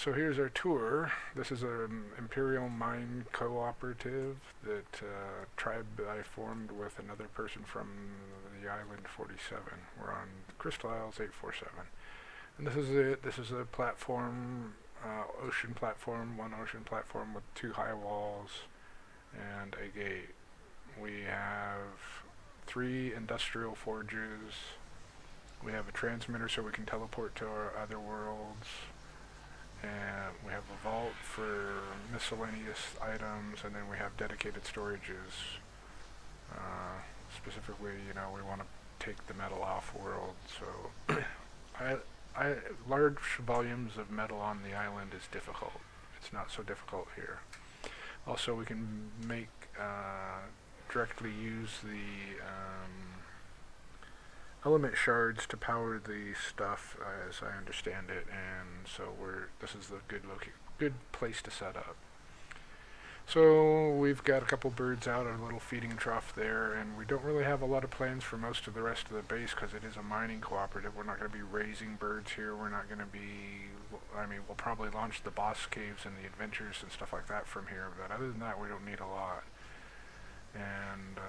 So here's our tour. This is an Emperial Min Cooperative that tribe that I formed with another person from the island 47. We're on Crystal Isles 847. And this is it. This is a platform, ocean platform, one ocean platform with two high walls and a gate. We have 3 industrial forges. We have a transmitter so we can teleport to our other worlds. And we have a vault for miscellaneous items, and then we have dedicated storages. Specifically, we want to take the metal off world, so large volumes of metal on the island is difficult. It's not so difficult here. Also, we can make directly use the element shards to power the stuff, as I understand it, and so this is the good place to set up. So we've got a couple birds out, a little feeding trough there, and we don't really have a lot of plans for most of the rest of the base because it is a mining cooperative. We're not going to be raising birds here. We're not going to be, we'll probably launch the boss caves and the adventures and stuff like that from here, but other than that, we don't need a lot. And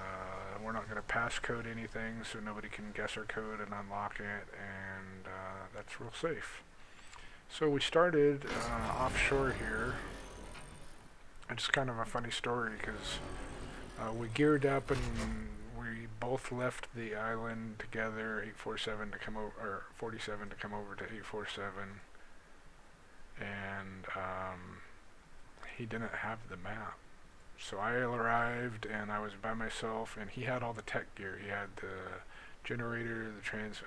we're not going to passcode anything, so nobody can guess our code and unlock it, and that's real safe. So we started offshore here. It's kind of a funny story because we geared up and we both left the island together, 847 to come over, or 47 to come over to 847, and he didn't have the map. So I arrived and I was by myself, and he had all the tech gear. He had the generator,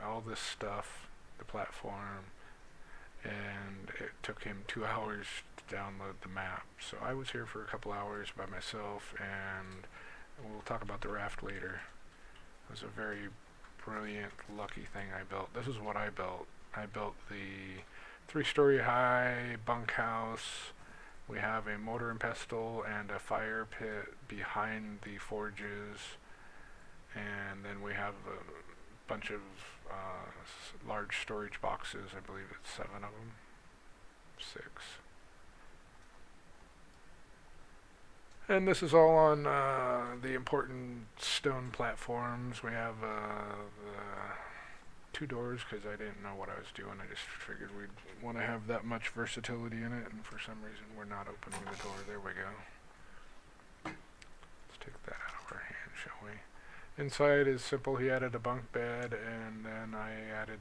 all this stuff, the platform, and it took him 2 hours to download the map. So I was here for a couple hours by myself, and we'll talk about the raft later. It was a very brilliant, lucky thing I built. This is what I built. I built the 3-story high bunkhouse. We have a mortar and pestle and a fire pit behind the forges, and then we have a bunch of large storage boxes. I believe it's 7 of them. 6. And this is all on the important stone platforms. We have the 2 doors because I didn't know what I was doing. I just figured we'd want to have that much versatility in it, and for some reason we're not opening the door. There we go. Let's take that out of our hand, shall we? Inside is simple. He added a bunk bed, and then I added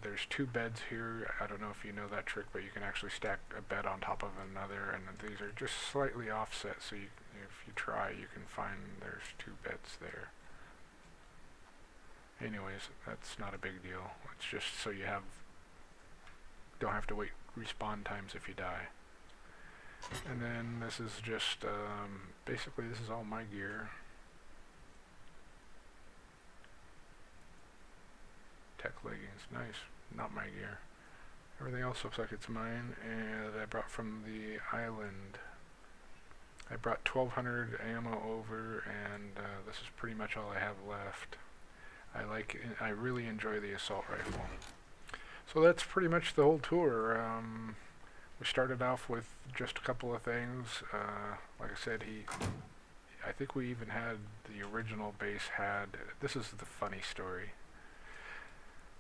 there's 2 beds here. I don't know if you know that trick, but you can actually stack a bed on top of another, and these are just slightly offset, so if you try, you can find there's 2 beds there. Anyways, that's not a big deal. It's just so you don't have to wait respawn times if you die. And then this is just, basically this is all my gear. Tech leggings, nice. Not my gear. Everything else looks like it's mine, and I brought from the island. I brought 1200 ammo over, and this is pretty much all I have left. I really enjoy the assault rifle. So that's pretty much the whole tour. We started off with just a couple of things. Like I said, I think we even had the original base this is the funny story.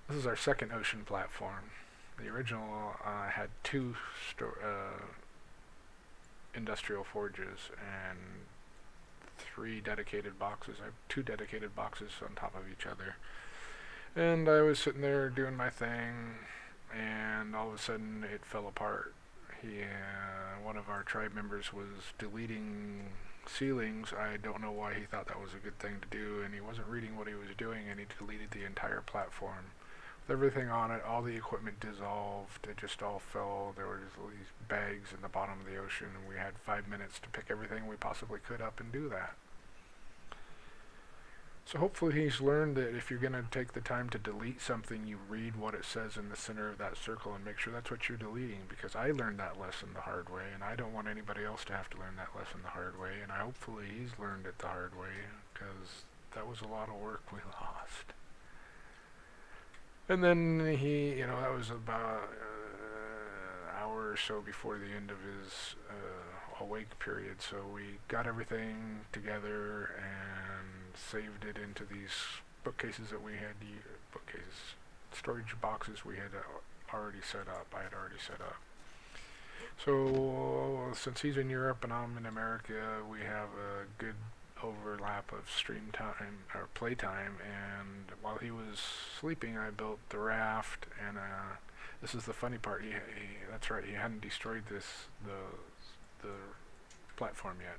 This is our second ocean platform. The original had 2 industrial forges and 3 dedicated boxes. I have 2 dedicated boxes on top of each other. And I was sitting there doing my thing, and all of a sudden it fell apart. One of our tribe members was deleting ceilings. I don't know why he thought that was a good thing to do, and he wasn't reading what he was doing, and he deleted the entire platform. With everything on it, all the equipment dissolved. It just all fell. There were these bags in the bottom of the ocean, and we had 5 minutes to pick everything we possibly could up and do that. So hopefully he's learned that if you're going to take the time to delete something, you read what it says in the center of that circle and make sure that's what you're deleting, because I learned that lesson the hard way, and I don't want anybody else to have to learn that lesson the hard way, and hopefully he's learned it the hard way, because that was a lot of work we lost. And then that was about hour hour or so before the end of his awake period. So we got everything together and saved it into these bookcases that we had, bookcases, storage boxes we had already set up. I had already set up. So since he's in Europe and I'm in America, we have a good overlap of stream time or playtime. And while he was sleeping, I built the raft. And this is the funny part. That's right. He hadn't destroyed the platform yet.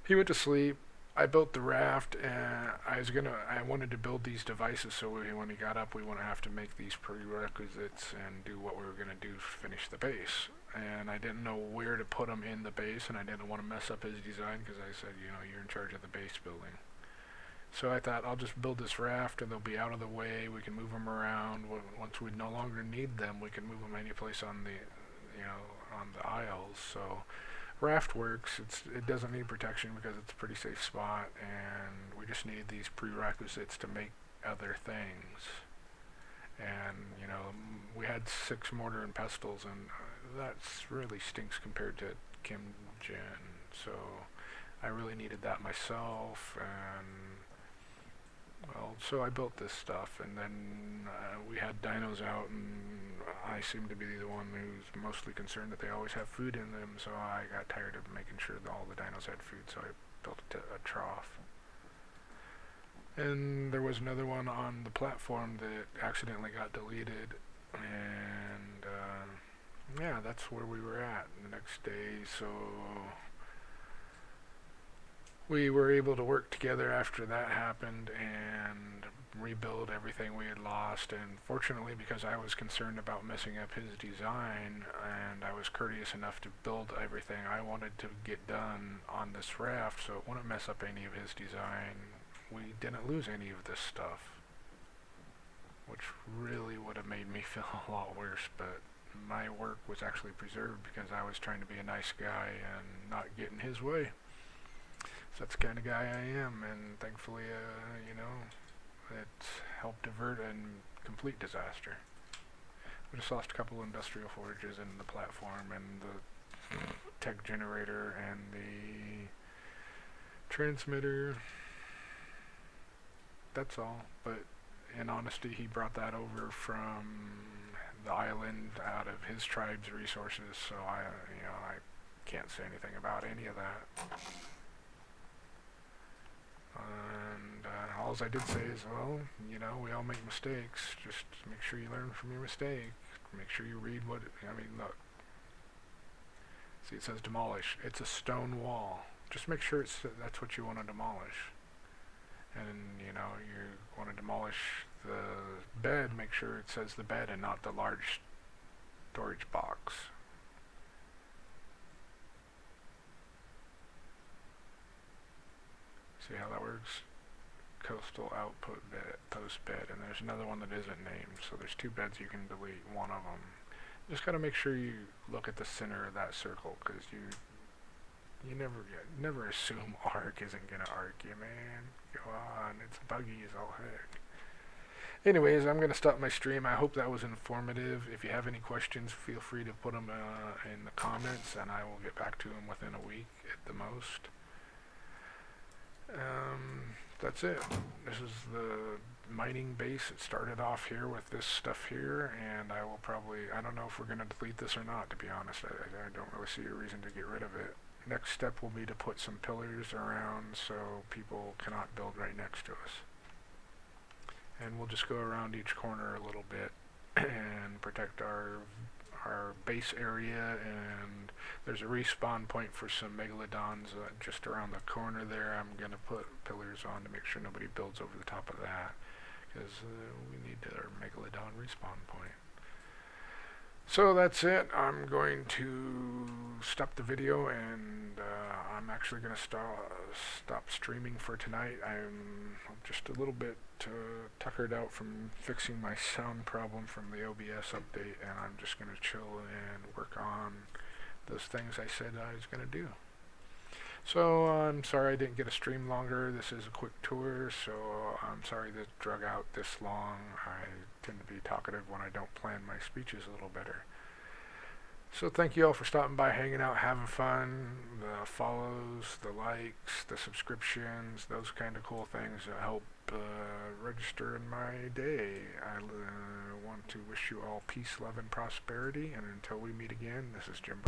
He went to sleep. I built the raft, and I wanted to build these devices so when he got up, we wouldn't have to make these prerequisites and do what we were going to do to finish the base. And I didn't know where to put him in the base, and I didn't want to mess up his design because I said, you're in charge of the base building. So I thought I'll just build this raft, and they'll be out of the way. We can move them around. Once we no longer need them, we can move them any place on the aisles. So raft works. It doesn't need protection because it's a pretty safe spot, and we just need these prerequisites to make other things. And we had 6 mortar and pestles, and that's really stinks compared to Kim Jin. So I really needed that myself, and so I built this stuff, and then we had dinos out, and I seem to be the one who's mostly concerned that they always have food in them, so I got tired of making sure that all the dinos had food, so I built a trough. And there was another one on the platform that accidentally got deleted, and yeah, that's where we were at the next day. So we were able to work together after that happened and rebuild everything we had lost. And fortunately, because I was concerned about messing up his design, and I was courteous enough to build everything I wanted to get done on this raft so it wouldn't mess up any of his design, we didn't lose any of this stuff, which really would have made me feel a lot worse. But my work was actually preserved because I was trying to be a nice guy and not get in his way. So that's the kind of guy I am, and thankfully, it helped avert a complete disaster. We just lost a couple industrial forages in the platform, and the tech generator, and the transmitter. That's all. But in honesty, he brought that over from the island out of his tribe's resources, so I can't say anything about any of that. And all I did say is, we all make mistakes. Just make sure you learn from your mistake. Make sure you read look. See, it says demolish. It's a stone wall. Just make sure that's what you want to demolish. And, you want to demolish the bed, make sure it says the bed and not the large storage box. See how that works? Coastal output bed, post bed, and there's another one that isn't named, so there's 2 beds you can delete, one of them. Just gotta make sure you look at the center of that circle, because you never assume ARK isn't gonna ARK you, man. Go on, it's buggy as all heck. Anyways, I'm gonna stop my stream. I hope that was informative. If you have any questions, feel free to put them in the comments, and I will get back to them within a week at the most. That's it. This is the mining base. It started off here with this stuff here, and I don't know if we're going to delete this or not, to be honest. I don't really see a reason to get rid of it. Next step will be to put some pillars around so people cannot build right next to us. And we'll just go around each corner a little bit and protect our base area, and there's a respawn point for some megalodons just around the corner there. I'm going to put pillars on to make sure nobody builds over the top of that, because we need our megalodon respawn point. So that's it. I'm going to stop the video, and I'm actually going to stop streaming for tonight. I'm just a little bit tuckered out from fixing my sound problem from the OBS update, and I'm just going to chill and work on those things I said I was going to do. So I'm sorry I didn't get a stream longer. This is a quick tour, so I'm sorry this drug out this long. I tend to be talkative when I don't plan my speeches a little better. So thank you all for stopping by, hanging out, having fun. The follows, the likes, the subscriptions, those kind of cool things help register in my day. I want to wish you all peace, love, and prosperity. And until we meet again, this is Jim.